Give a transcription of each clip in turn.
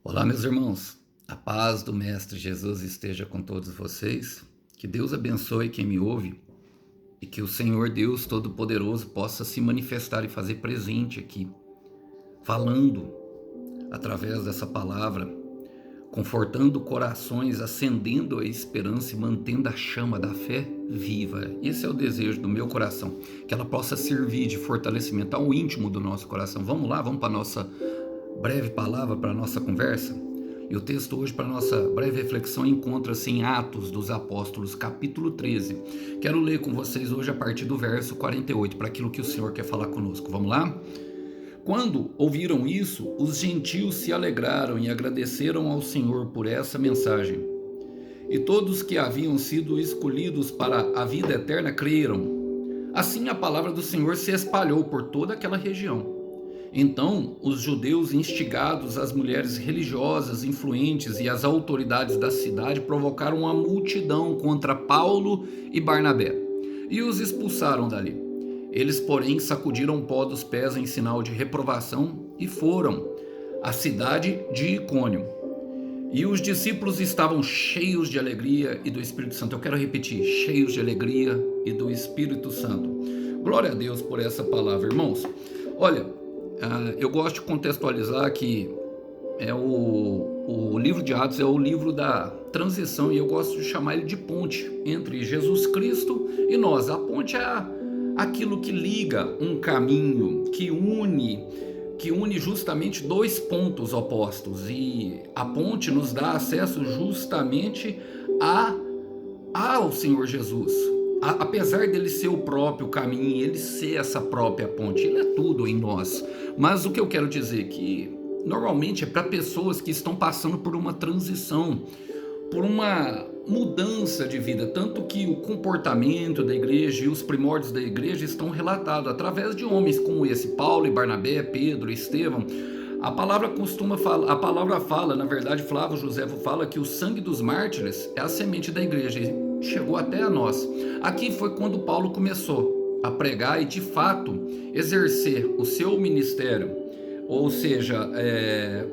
Olá, meus irmãos. A paz do Mestre Jesus esteja com todos vocês. Que Deus abençoe quem me ouve e que o Senhor Deus Todo-Poderoso possa se manifestar e fazer presente aqui, falando através dessa palavra, confortando corações, acendendo a esperança e mantendo a chama da fé viva. Esse é o desejo do meu coração, que ela possa servir de fortalecimento ao íntimo do nosso coração. Vamos lá, vamos para a nossa breve palavra, para a nossa conversa. E o texto hoje para a nossa breve reflexão encontra-se em Atos dos Apóstolos, capítulo 13. Quero ler com vocês hoje a partir do verso 48, para aquilo que o Senhor quer falar conosco. Vamos lá? Quando ouviram isso, os gentios se alegraram e agradeceram ao Senhor por essa mensagem. E todos que haviam sido escolhidos para a vida eterna creram. Assim a palavra do Senhor se espalhou por toda aquela região. Então, os judeus, instigados, as mulheres religiosas influentes e as autoridades da cidade provocaram uma multidão contra Paulo e Barnabé e os expulsaram dali. Eles, porém, sacudiram o pó dos pés em sinal de reprovação e foram à cidade de Icônio. E os discípulos estavam cheios de alegria e do Espírito Santo. Eu quero repetir, cheios de alegria e do Espírito Santo. Glória a Deus por essa palavra, irmãos. Olha, eu gosto de contextualizar que o livro de Atos é o livro da transição e eu gosto de chamar ele de ponte entre Jesus Cristo e nós. A ponte é aquilo que liga um caminho, que une justamente dois pontos opostos, e a ponte nos dá acesso justamente ao Senhor Jesus. Apesar dele ser o próprio caminho, ele ser essa própria ponte, ele é tudo em nós. Mas o que eu quero dizer é que normalmente é para pessoas que estão passando por uma transição, por uma mudança de vida, tanto que o comportamento da igreja e os primórdios da igreja estão relatados através de homens como esse, Paulo e Barnabé, Pedro, Estevão. A palavra fala, na verdade, Flávio Josefo fala que o sangue dos mártires é a semente da igreja e chegou até a nós. Aqui foi quando Paulo começou a pregar e de fato exercer o seu ministério, ou seja,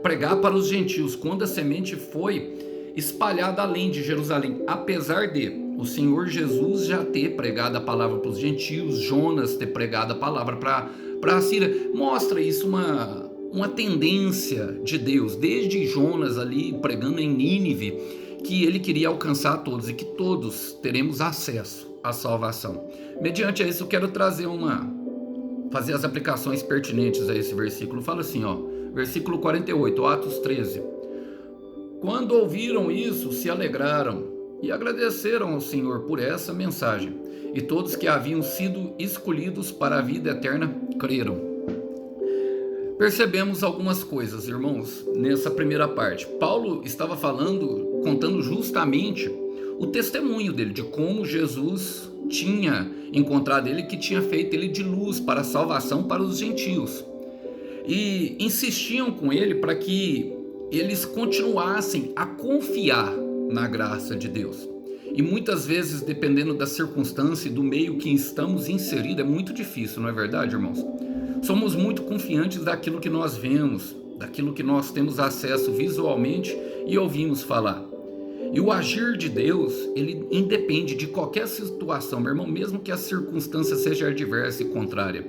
pregar para os gentios, quando a semente foi espalhada além de Jerusalém, apesar de o Senhor Jesus já ter pregado a palavra para os gentios, Jonas ter pregado a palavra para a Síria. Mostra isso uma tendência de Deus, desde Jonas ali pregando em Nínive, que ele queria alcançar todos e que todos teremos acesso à salvação. Mediante isso, eu quero fazer as aplicações pertinentes a esse versículo. Fala assim, versículo 48, Atos 13. Quando ouviram isso, se alegraram e agradeceram ao Senhor por essa mensagem. E todos que haviam sido escolhidos para a vida eterna creram. Percebemos algumas coisas, irmãos, nessa primeira parte. Paulo estava contando justamente o testemunho dele, de como Jesus tinha encontrado ele, que tinha feito ele de luz para a salvação para os gentios. E insistiam com ele para que eles continuassem a confiar na graça de Deus. E muitas vezes, dependendo da circunstância e do meio que estamos inseridos, é muito difícil, não é verdade, irmãos? Somos muito confiantes daquilo que nós vemos, daquilo que nós temos acesso visualmente e ouvimos falar. E o agir de Deus, ele independe de qualquer situação, meu irmão, mesmo que a circunstância seja adversa e contrária.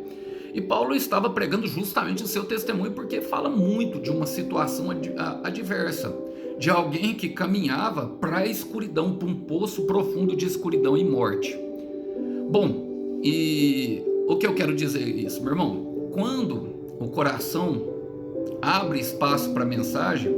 E Paulo estava pregando justamente o seu testemunho, porque fala muito de uma situação adversa, de alguém que caminhava para a escuridão, para um poço profundo de escuridão e morte. Bom, e o que eu quero dizer é isso, meu irmão? Quando o coração abre espaço para a mensagem,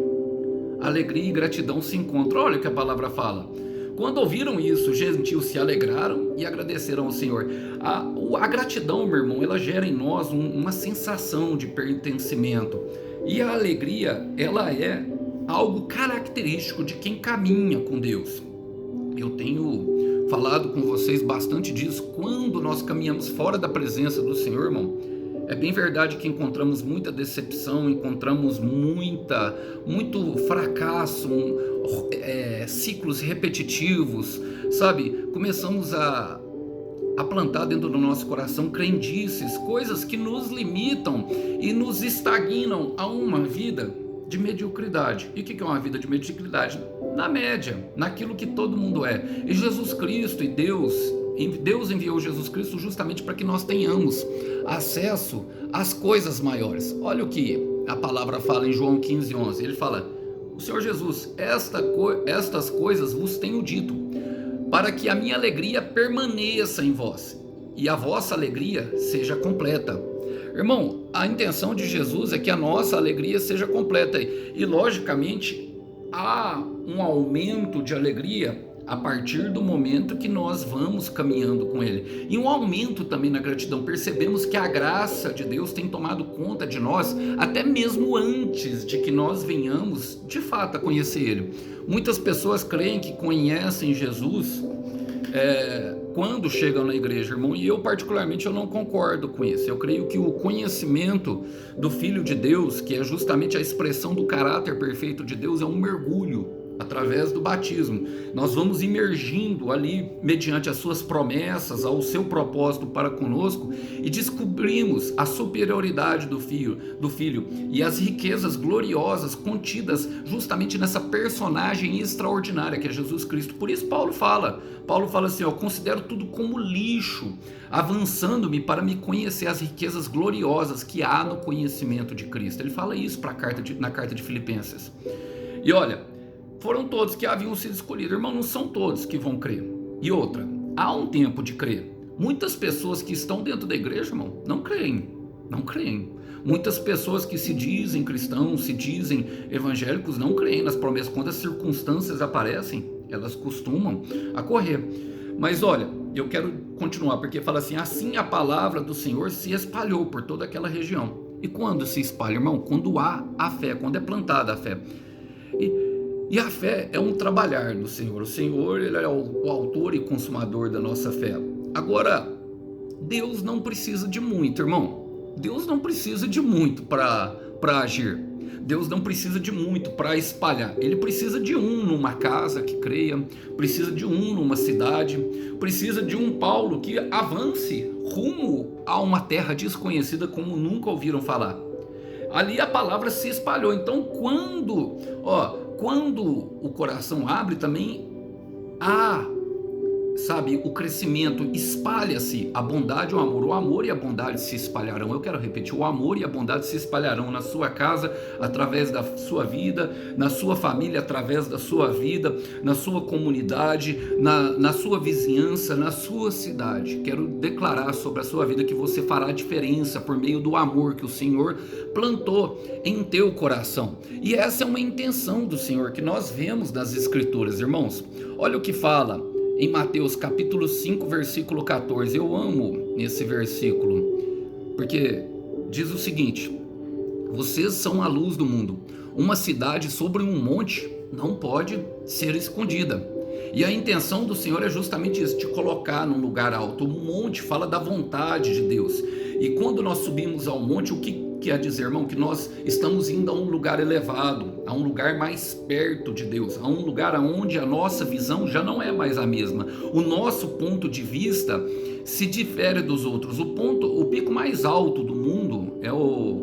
alegria e gratidão se encontram. Olha o que a palavra fala. Quando ouviram isso, os gentios se alegraram e agradeceram ao Senhor. A gratidão, meu irmão, ela gera em nós uma sensação de pertencimento. E a alegria, ela é algo característico de quem caminha com Deus. Eu tenho falado com vocês bastante disso. Quando nós caminhamos fora da presença do Senhor, irmão, é bem verdade que encontramos muita decepção, encontramos muito fracasso, ciclos repetitivos, sabe? Começamos a plantar dentro do nosso coração crendices, coisas que nos limitam e nos estagnam a uma vida de mediocridade. E o que é uma vida de mediocridade? Na média, naquilo que todo mundo é. E Jesus Cristo e Deus enviou Jesus Cristo justamente para que nós tenhamos acesso às coisas maiores. Olha o que a palavra fala em João 15:11. Ele fala: o Senhor Jesus, estas coisas vos tenho dito, para que a minha alegria permaneça em vós e a vossa alegria seja completa. Irmão, a intenção de Jesus é que a nossa alegria seja completa e logicamente há um aumento de alegria a partir do momento que nós vamos caminhando com Ele, e um aumento também na gratidão. Percebemos que a graça de Deus tem tomado conta de nós até mesmo antes de que nós venhamos de fato a conhecer Ele. Muitas pessoas creem que conhecem Jesus quando chegam na igreja, irmão, e eu particularmente eu não concordo com isso. Eu creio que o conhecimento do Filho de Deus, que é justamente a expressão do caráter perfeito de Deus, é um mergulho através do batismo. Nós vamos imergindo ali mediante as suas promessas, ao seu propósito para conosco, e descobrimos a superioridade do filho e as riquezas gloriosas contidas justamente nessa personagem extraordinária que é Jesus Cristo. Por isso Paulo fala assim: eu considero tudo como lixo, avançando-me para me conhecer as riquezas gloriosas que há no conhecimento de Cristo. Ele fala isso na carta de Filipenses. E olha, foram todos que haviam sido escolhidos. Irmão, não são todos que vão crer. E outra, há um tempo de crer. Muitas pessoas que estão dentro da igreja, irmão, não creem. Muitas pessoas que se dizem cristãos, se dizem evangélicos, não creem nas promessas. Quando as circunstâncias aparecem, elas costumam a correr. Mas olha, eu quero continuar, porque fala assim: assim a palavra do Senhor se espalhou por toda aquela região. E quando se espalha, irmão? Quando há a fé, quando é plantada a fé. E a fé é um trabalhar do Senhor. O Senhor, Ele é o autor e consumador da nossa fé. Agora, Deus não precisa de muito, irmão. Deus não precisa de muito para agir. Deus não precisa de muito para espalhar. Ele precisa de um numa casa que creia, precisa de um numa cidade, precisa de um Paulo que avance rumo a uma terra desconhecida como nunca ouviram falar. Ali a palavra se espalhou. Então quando o coração abre, também há, o crescimento, espalha-se a bondade e o amor e a bondade se espalharão. Eu quero repetir: o amor e a bondade se espalharão na sua casa, através da sua vida, na sua família, através da sua vida, na sua comunidade, na sua vizinhança, na sua cidade. Quero declarar sobre a sua vida que você fará diferença por meio do amor que o Senhor plantou em teu coração. E essa é uma intenção do Senhor que nós vemos nas Escrituras, irmãos. Olha o que fala em Mateus capítulo 5, versículo 14. Eu amo esse versículo, porque diz o seguinte: vocês são a luz do mundo. Uma cidade sobre um monte não pode ser escondida. E a intenção do Senhor é justamente isso, te colocar num lugar alto. O monte fala da vontade de Deus. E quando nós subimos ao monte, o que quer dizer, irmão? Que nós estamos indo a um lugar elevado, a um lugar mais perto de Deus, a um lugar onde a nossa visão já não é mais a mesma. O nosso ponto de vista se difere dos outros. O pico mais alto do mundo é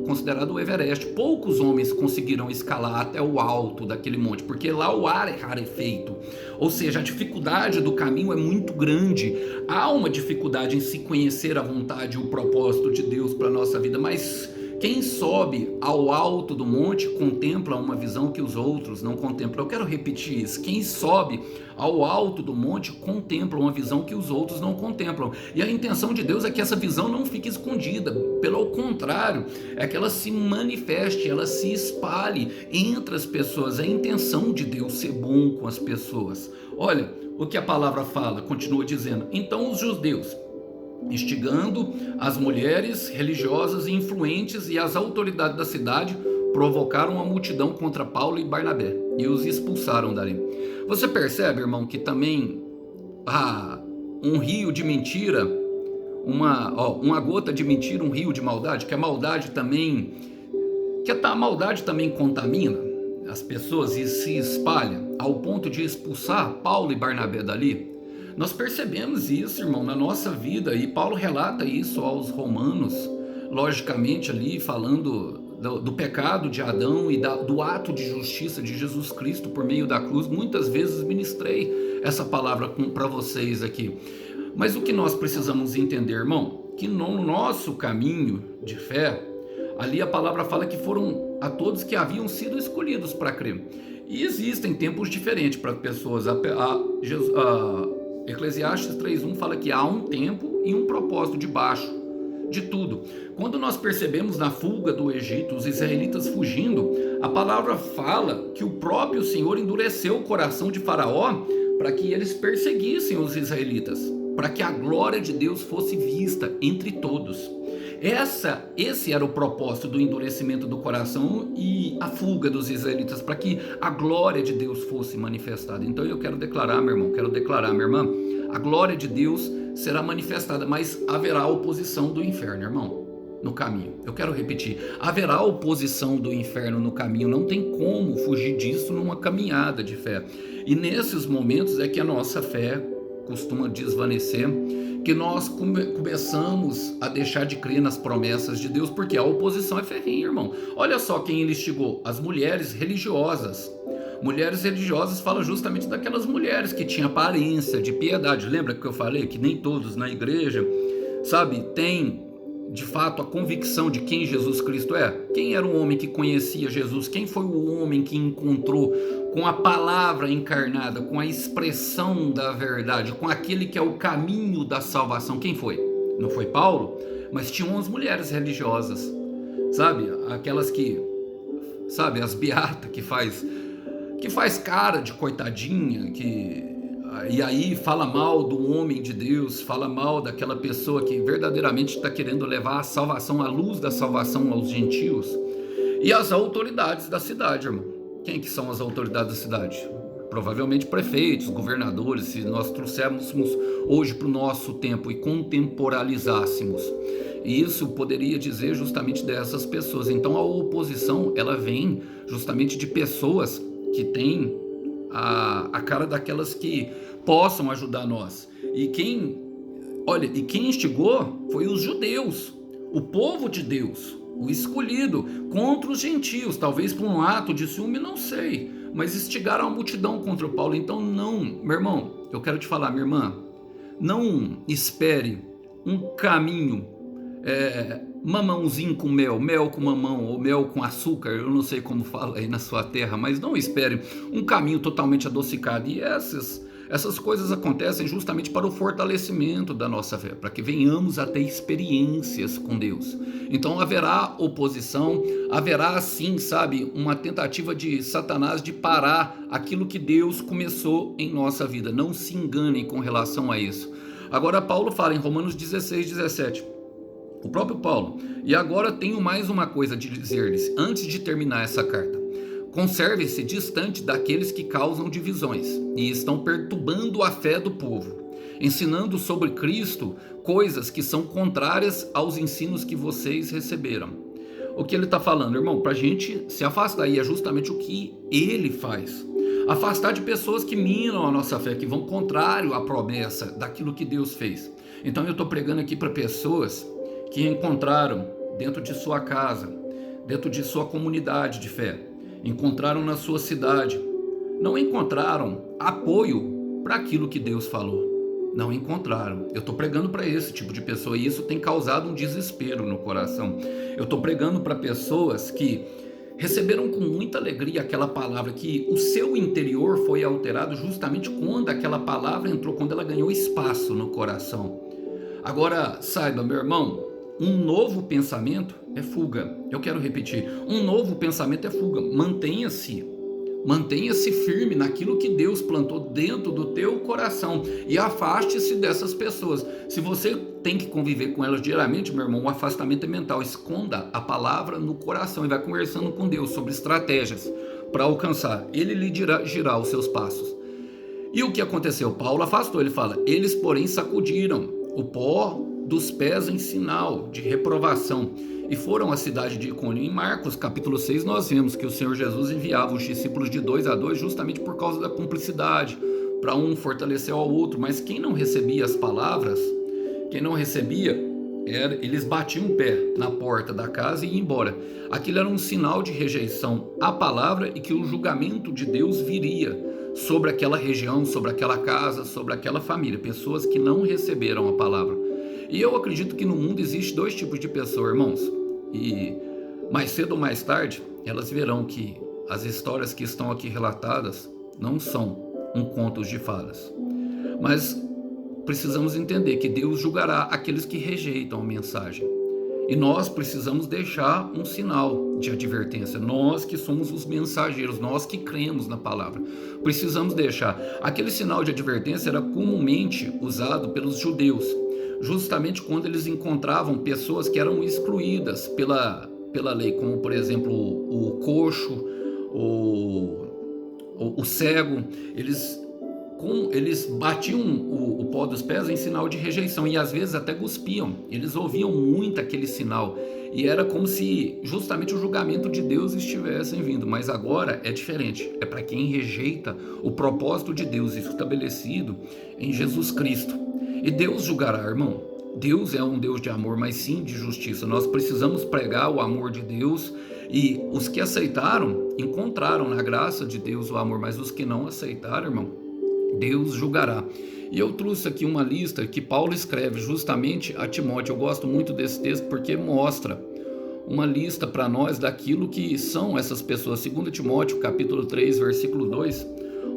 considerado o Everest. Poucos homens conseguiram escalar até o alto daquele monte, porque lá o ar é rarefeito. Ou seja, a dificuldade do caminho é muito grande. Há uma dificuldade em se conhecer a vontade e o propósito de Deus para a nossa vida, mas quem sobe ao alto do monte contempla uma visão que os outros não contemplam. Eu quero repetir isso: quem sobe ao alto do monte contempla uma visão que os outros não contemplam. E a intenção de Deus é que essa visão não fique escondida. Pelo contrário, é que ela se manifeste, ela se espalhe entre as pessoas. É a intenção de Deus ser bom com as pessoas. Olha o que a palavra fala, continua dizendo: então os judeus, instigando as mulheres religiosas e influentes e as autoridades da cidade, provocaram uma multidão contra Paulo e Barnabé e os expulsaram dali. Você percebe, irmão, que também há um rio de mentira, uma gota de mentira, um rio de maldade, que a maldade também contamina as pessoas e se espalha ao ponto de expulsar Paulo e Barnabé dali. Nós percebemos isso, irmão, na nossa vida, e Paulo relata isso aos romanos, logicamente ali falando do pecado de Adão e do ato de justiça de Jesus Cristo por meio da cruz. Muitas vezes ministrei essa palavra para vocês aqui. Mas o que nós precisamos entender, irmão, que no nosso caminho de fé, ali a palavra fala que foram a todos que haviam sido escolhidos para crer. E existem tempos diferentes para pessoas. Eclesiastes 3:1 fala que há um tempo e um propósito debaixo de tudo. Quando nós percebemos na fuga do Egito, os israelitas fugindo, a palavra fala que o próprio Senhor endureceu o coração de Faraó para que eles perseguissem os israelitas, para que a glória de Deus fosse vista entre todos. Esse era o propósito do endurecimento do coração e a fuga dos israelitas, para que a glória de Deus fosse manifestada. Então eu quero declarar, meu irmão, minha irmã, a glória de Deus será manifestada, mas haverá oposição do inferno, irmão, no caminho. Eu quero repetir, haverá oposição do inferno no caminho, não tem como fugir disso numa caminhada de fé. E nesses momentos é que a nossa fé costuma desvanecer, que nós começamos a deixar de crer nas promessas de Deus, porque a oposição é ferrenha, irmão. Olha só quem ele instigou: as mulheres religiosas. Mulheres religiosas fala justamente daquelas mulheres que tinham aparência de piedade. Lembra que eu falei que nem todos na igreja, sabe, tem de fato a convicção de quem Jesus Cristo é? Quem era o homem que conhecia Jesus? Quem foi o homem que encontrou com a palavra encarnada, com a expressão da verdade, com aquele que é o caminho da salvação? Quem foi? Não foi Paulo? Mas tinham as mulheres religiosas, sabe? Aquelas que, sabe, as beatas que faz cara de coitadinha, e aí fala mal do homem de Deus, fala mal daquela pessoa que verdadeiramente está querendo levar a salvação, a luz da salvação aos gentios. E as autoridades da cidade, irmão. Quem que são as autoridades da cidade? Provavelmente prefeitos, governadores. Se nós trouxéssemos hoje para o nosso tempo e contemporalizássemos, isso poderia dizer justamente dessas pessoas. Então a oposição, ela vem justamente de pessoas que têm a cara daquelas que possam ajudar nós. E quem instigou foi os judeus, o povo de Deus, o escolhido, contra os gentios, talvez por um ato de ciúme, não sei, mas instigaram a multidão contra o Paulo. Então não, meu irmão, eu quero te falar, minha irmã, não espere um caminho mamãozinho com mel, mel com mamão ou mel com açúcar, eu não sei como fala aí na sua terra, mas não espere um caminho totalmente adocicado. E essas coisas acontecem justamente para o fortalecimento da nossa fé, para que venhamos a ter experiências com Deus. Então haverá oposição, haverá sim, sabe, uma tentativa de Satanás de parar aquilo que Deus começou em nossa vida. Não se enganem com relação a isso. Agora Paulo fala em Romanos 16:17, o próprio Paulo: e agora tenho mais uma coisa a dizer-lhes, antes de terminar essa carta: conserve-se distante daqueles que causam divisões e estão perturbando a fé do povo, ensinando sobre Cristo coisas que são contrárias aos ensinos que vocês receberam. O que ele está falando, irmão? Para a gente se afastar, e é justamente o que ele faz. Afastar de pessoas que minam a nossa fé, que vão contrário à promessa daquilo que Deus fez. Então eu estou pregando aqui para pessoas que encontraram dentro de sua casa, dentro de sua comunidade de fé, encontraram na sua cidade, não encontraram apoio para aquilo que Deus falou. Não encontraram. Eu estou pregando para esse tipo de pessoa, e isso tem causado um desespero no coração. Eu estou pregando para pessoas que receberam com muita alegria aquela palavra, que o seu interior foi alterado justamente quando aquela palavra entrou, quando ela ganhou espaço no coração. Agora, saiba, meu irmão, um novo pensamento é fuga. Eu quero repetir, um novo pensamento é fuga. Mantenha-se firme naquilo que Deus plantou dentro do teu coração e afaste-se dessas pessoas. Se você tem que conviver com elas diariamente, meu irmão, o afastamento é mental. Esconda a palavra no coração e vai conversando com Deus sobre estratégias para alcançar. Ele lhe dirá girar os seus passos. E o que aconteceu? Paulo afastou, ele fala: eles porém sacudiram o pó dos pés em sinal de reprovação e foram à cidade de Icônio. Em Marcos capítulo 6 nós vemos que o Senhor Jesus enviava os discípulos de 2 a 2 justamente por causa da cumplicidade, para um fortalecer ao outro. Mas quem não recebia as palavras, quem não recebia Eles batiam o pé na porta da casa e iam embora. Aquilo era um sinal de rejeição à palavra e que o julgamento de Deus viria sobre aquela região, sobre aquela casa, sobre aquela família, pessoas que não receberam a palavra. E eu acredito que no mundo existe dois tipos de pessoas, irmãos, e mais cedo ou mais tarde elas verão que as histórias que estão aqui relatadas não são um conto de fadas, mas precisamos entender que Deus julgará aqueles que rejeitam a mensagem. E nós precisamos deixar um sinal de advertência. Nós que somos os mensageiros, nós que cremos na palavra, precisamos deixar. Aquele sinal de advertência era comumente usado pelos judeus, justamente quando eles encontravam pessoas que eram excluídas pela lei, como por exemplo o coxo, o cego. Eles batiam o pó dos pés em sinal de rejeição e às vezes até cuspiam. Eles ouviam muito aquele sinal e era como se justamente o julgamento de Deus estivesse vindo. Mas agora é diferente, é para quem rejeita o propósito de Deus estabelecido em Jesus Cristo. E Deus julgará, irmão. Deus é um Deus de amor, mas sim de justiça. Nós precisamos pregar o amor de Deus, e os que aceitaram encontraram na graça de Deus o amor, mas os que não aceitaram, irmão, Deus julgará. E eu trouxe aqui uma lista que Paulo escreve justamente a Timóteo. Eu gosto muito desse texto porque mostra uma lista para nós daquilo que são essas pessoas. 2 Timóteo capítulo 3, versículo 2,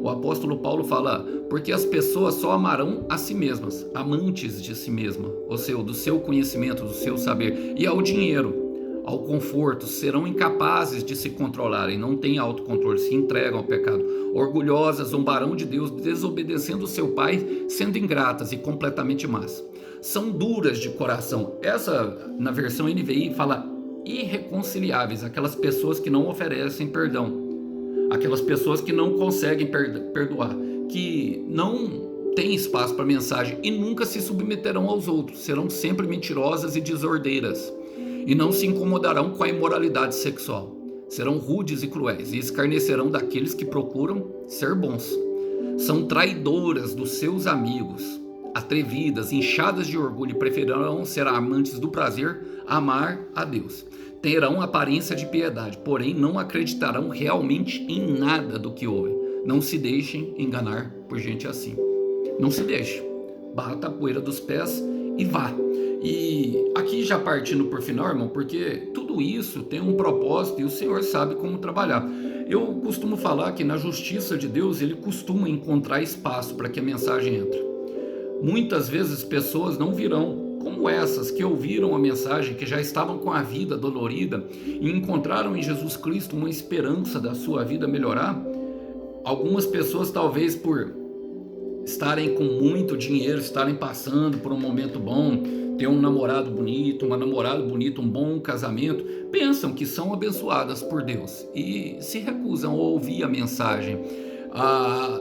o apóstolo Paulo fala: porque as pessoas só amarão a si mesmas, amantes de si mesma, ou seja, do seu conhecimento, do seu saber, e ao dinheiro, ao conforto, serão incapazes de se controlarem, não têm autocontrole, se entregam ao pecado, orgulhosas, zombarão de Deus, desobedecendo seu pai, sendo ingratas e completamente más. São duras de coração. Essa, na versão NVI, fala irreconciliáveis, aquelas pessoas que não oferecem perdão, aquelas pessoas que não conseguem perdoar, que não têm espaço para mensagem e nunca se submeterão aos outros, serão sempre mentirosas e desordeiras, e não se incomodarão com a imoralidade sexual. Serão rudes e cruéis e escarnecerão daqueles que procuram ser bons. São traidoras dos seus amigos, atrevidas, inchadas de orgulho, e preferirão ser amantes do prazer a amar a Deus. Terão aparência de piedade, porém não acreditarão realmente em nada do que ouvem. Não se deixem enganar por gente assim. Não se deixe. Bata a poeira dos pés e vá. E aqui já partindo por final, irmão, porque tudo isso tem um propósito e o Senhor sabe como trabalhar. Eu costumo falar que na justiça de Deus Ele costuma encontrar espaço para que a mensagem entre. Muitas vezes pessoas não virão como essas que ouviram a mensagem, que já estavam com a vida dolorida e encontraram em Jesus Cristo uma esperança da sua vida melhorar. Algumas pessoas, talvez por estarem com muito dinheiro, estarem passando por um momento bom, ter um namorado bonito, uma namorada bonita, um bom casamento, pensam que são abençoadas por Deus e se recusam a ouvir a mensagem.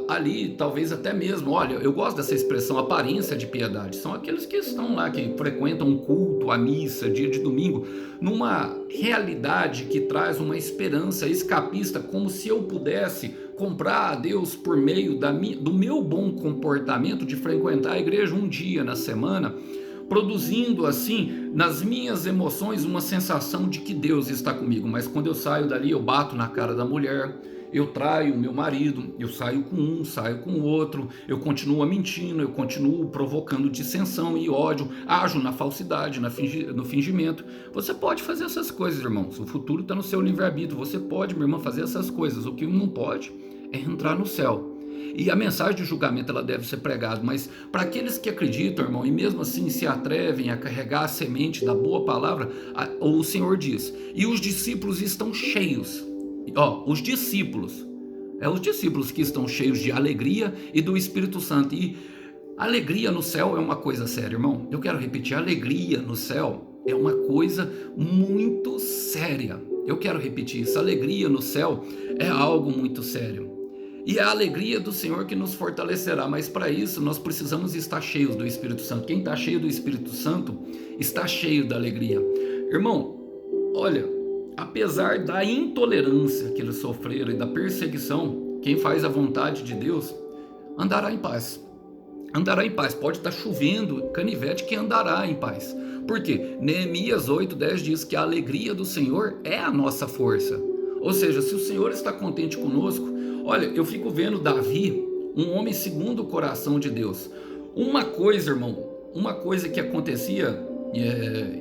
Ali talvez até mesmo, olha, eu gosto dessa expressão, aparência de piedade, são aqueles que estão lá, que frequentam um culto, a missa, dia de domingo, numa realidade que traz uma esperança escapista, como se eu pudesse comprar a Deus por meio do meu bom comportamento de frequentar a igreja um dia na semana, produzindo assim nas minhas emoções uma sensação de que Deus está comigo. Mas quando eu saio dali, eu bato na cara da mulher, eu traio o meu marido, eu saio com um, saio com o outro, eu continuo mentindo, eu continuo provocando dissensão e ódio, ajo na falsidade, no fingimento. Você pode fazer essas coisas, irmãos, o futuro está no seu livre-arbítrio. Você pode, minha irmã, fazer essas coisas. O que não pode é entrar no céu. E a mensagem de julgamento ela deve ser pregada, mas para aqueles que acreditam, irmão, e mesmo assim se atrevem a carregar a semente da boa palavra, o Senhor diz: e os discípulos estão cheios. Os discípulos que estão cheios de alegria e do Espírito Santo. E alegria no céu é uma coisa séria, irmão. Eu quero repetir, alegria no céu é uma coisa muito séria. Eu quero repetir isso, alegria no céu é algo muito sério. E é a alegria do Senhor que nos fortalecerá, mas para isso nós precisamos estar cheios do Espírito Santo. Quem está cheio do Espírito Santo está cheio da alegria. Irmão, olha, apesar da intolerância que eles sofreram e da perseguição, quem faz a vontade de Deus andará em paz. Andará em paz. Pode estar chovendo, canivete, que andará em paz. Por quê? Neemias 8:10 diz que a alegria do Senhor é a nossa força. Ou seja, se o Senhor está contente conosco, olha, eu fico vendo Davi, um homem segundo o coração de Deus. Uma coisa, irmão, uma coisa que acontecia,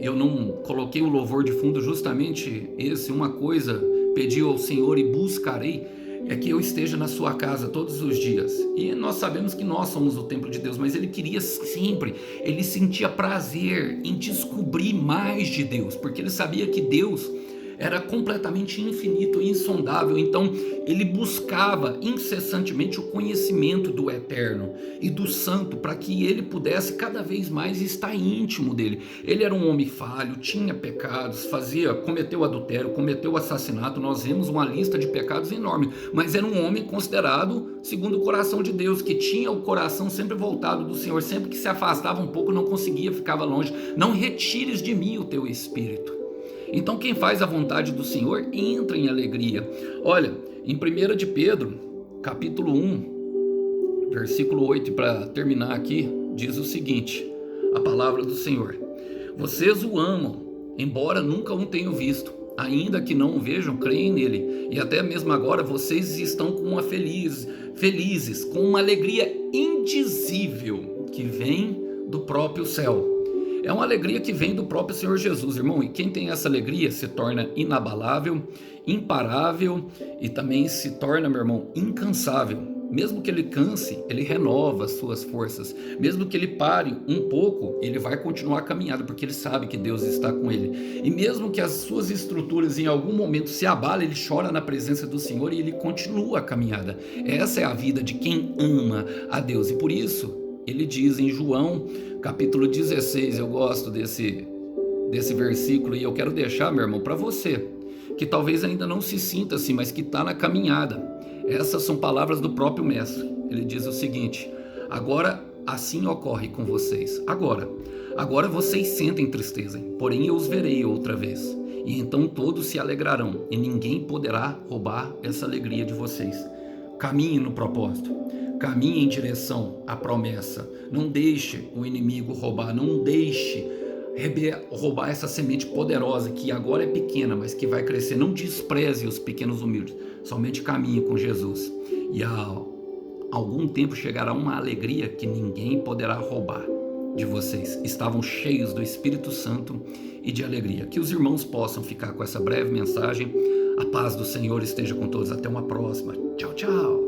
eu não coloquei o louvor de fundo justamente esse, uma coisa, pedi ao Senhor e buscarei, é que eu esteja na sua casa todos os dias. E nós sabemos que nós somos o templo de Deus, mas ele queria sempre, ele sentia prazer em descobrir mais de Deus, porque ele sabia que Deus era completamente infinito e insondável. Então ele buscava incessantemente o conhecimento do eterno e do santo, para que ele pudesse cada vez mais estar íntimo dele. Ele era um homem falho, tinha pecados, cometeu adultério, cometeu assassinato. Nós vemos uma lista de pecados enorme, mas era um homem considerado segundo o coração de Deus, que tinha o coração sempre voltado do Senhor. Sempre que se afastava um pouco, não conseguia, ficava longe. Não retires de mim o teu espírito. Então quem faz a vontade do Senhor entra em alegria. Olha, em 1 de Pedro, capítulo 1, versículo 8, para terminar aqui, diz o seguinte, a palavra do Senhor: vocês o amam, embora nunca o tenham visto, ainda que não o vejam, creem nele, e até mesmo agora vocês estão com uma felizes, com uma alegria indizível, que vem do próprio céu. É uma alegria que vem do próprio Senhor Jesus, irmão. E quem tem essa alegria se torna inabalável, imparável e também se torna, meu irmão, incansável. Mesmo que ele canse, ele renova as suas forças. Mesmo que ele pare um pouco, ele vai continuar a caminhada, porque ele sabe que Deus está com ele. E mesmo que as suas estruturas em algum momento se abalem, ele chora na presença do Senhor e ele continua a caminhada. Essa é a vida de quem ama a Deus. E por isso, ele diz em João, capítulo 16, eu gosto desse versículo, e eu quero deixar, meu irmão, para você, que talvez ainda não se sinta assim, mas que está na caminhada. Essas são palavras do próprio Mestre. Ele diz o seguinte: agora assim ocorre com vocês. Agora vocês sentem tristeza, porém eu os verei outra vez. E então todos se alegrarão, e ninguém poderá roubar essa alegria de vocês. Caminhe no propósito. Caminhe em direção à promessa. Não deixe o inimigo roubar. Não deixe roubar essa semente poderosa que agora é pequena, mas que vai crescer. Não despreze os pequenos humildes. Somente caminhe com Jesus. E há algum tempo chegará uma alegria que ninguém poderá roubar de vocês. Estavam cheios do Espírito Santo e de alegria. Que os irmãos possam ficar com essa breve mensagem. A paz do Senhor esteja com todos. Até uma próxima. Tchau, tchau.